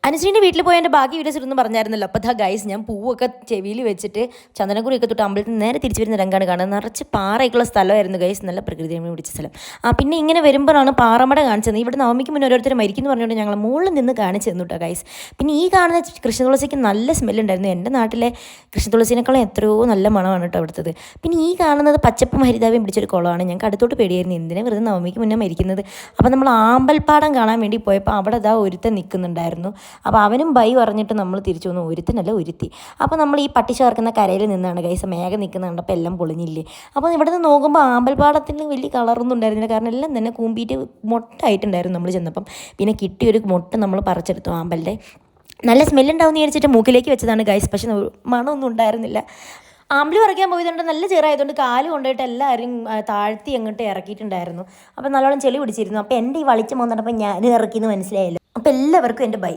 അനുശ്രീൻ്റെ വീട്ടിൽ പോയി എൻ്റെ ബാക്കി വീഡിയോസ് ഇടുന്നു പറഞ്ഞായിരുന്നല്ലോ. അപ്പോൾ ഗൈസ് ഞാൻ പൂവൊക്കെ ചെവിയിൽ വെച്ചിട്ട് ചന്ദനക്കുറിയൊക്കെ തൊട്ട് അമ്പലത്തിൽ നേരെ തിരിച്ചു വരുന്ന രംഗമാണ് കാണുന്നത്. നിറച്ച് പാറയൊക്കെയുള്ള സ്ഥലമായിരുന്നു ഗൈസ്, നല്ല പ്രകൃതിയെ പിടിച്ച സ്ഥലം. പിന്നെ ഇങ്ങനെ വരുമ്പോഴാണ് പാറമട കാണിച്ചത്. ഇവിടെ നവമിക്ക് മുന്നേ ഓരോരുത്തർ മരിക്കുന്നു പറഞ്ഞുകൊണ്ട് ഞങ്ങൾ മുകളിൽ നിന്ന് കാണിച്ചു തന്നു കേട്ടോ ഗൈസ്. പിന്നെ ഈ കാണുന്ന കൃഷ്ണതുളസിക്ക് നല്ല സ്മെല്ലുണ്ടായിരുന്നു. എൻ്റെ നാട്ടിലെ കൃഷ്ണതുളസിനേക്കാളും എത്രയോ നല്ല മണമാണ് കേട്ടോ അവിടുത്തത്. പിന്നെ ഈ കാണുന്നത് പച്ചപ്പും ഹരിതാവയും പിടിച്ചൊരു കുളമാണ്. ഞങ്ങൾക്ക് അടുത്തോട്ട് പേടിയായിരുന്നു, എന്തിനാ വെറുതെ നവമിക്ക് മുന്നേ മരിക്കുന്നത്. അപ്പോൾ നമ്മൾ ആമ്പൽപ്പാടം കാണാൻ വേണ്ടി പോയപ്പോൾ അവിടെ ഒരുത്തൻ നിൽക്കുന്നുണ്ടായിരുന്നു. അപ്പോൾ അവനും ബൈ പറഞ്ഞിട്ട് നമ്മൾ തിരിച്ചു വന്നു. ഒരുത്തനല്ല ഒരുത്തി. അപ്പോൾ നമ്മൾ ഈ പട്ടി ചേർക്കുന്ന കരയിൽ നിന്നാണ് ഗൈസ് മേഘം നിൽക്കുന്നത് കണ്ടപ്പോൾ എല്ലാം പൊളിഞ്ഞില്ലേ. അപ്പോൾ ഇവിടെ നിന്ന് നോക്കുമ്പോൾ ആമ്പൽപ്പാടത്തിന് വലിയ കളറൊന്നും ഉണ്ടായിരുന്നില്ല, കാരണം എല്ലാം തന്നെ കൂമ്പിയിട്ട് മൊട്ടായിട്ടുണ്ടായിരുന്നു നമ്മൾ ചെന്നപ്പം. പിന്നെ കിട്ടിയൊരു മൊട്ട് നമ്മൾ പറിച്ചെടുത്തു ആമ്പലിൻ്റെ. നല്ല സ്മെല്ലുണ്ടാവും വിചാരിച്ചിട്ട് മൂക്കിലേക്ക് വെച്ചതാണ് ഗൈസ്, പക്ഷെ മണമൊന്നും ഉണ്ടായിരുന്നില്ല. ആമ്പല് പറിക്കാൻ പോയതുകൊണ്ട് നല്ല ചെറായതുകൊണ്ട് കാല് കൊണ്ടുപോയിട്ട് എല്ലാവരും താഴ്ത്തി അങ്ങോട്ട് ഇറക്കിയിട്ടുണ്ടായിരുന്നു. അപ്പോൾ നല്ലോണം ചെളി പിടിച്ചിരുന്നു. അപ്പോൾ എൻ്റെ ഈ വളിച്ച് പോകുന്നുണ്ടപ്പോൾ ഞാൻ ഇറക്കിയെന്ന് മനസ്സിലായില്ല. അപ്പോൾ എല്ലാവർക്കും എൻ്റെ ബൈ.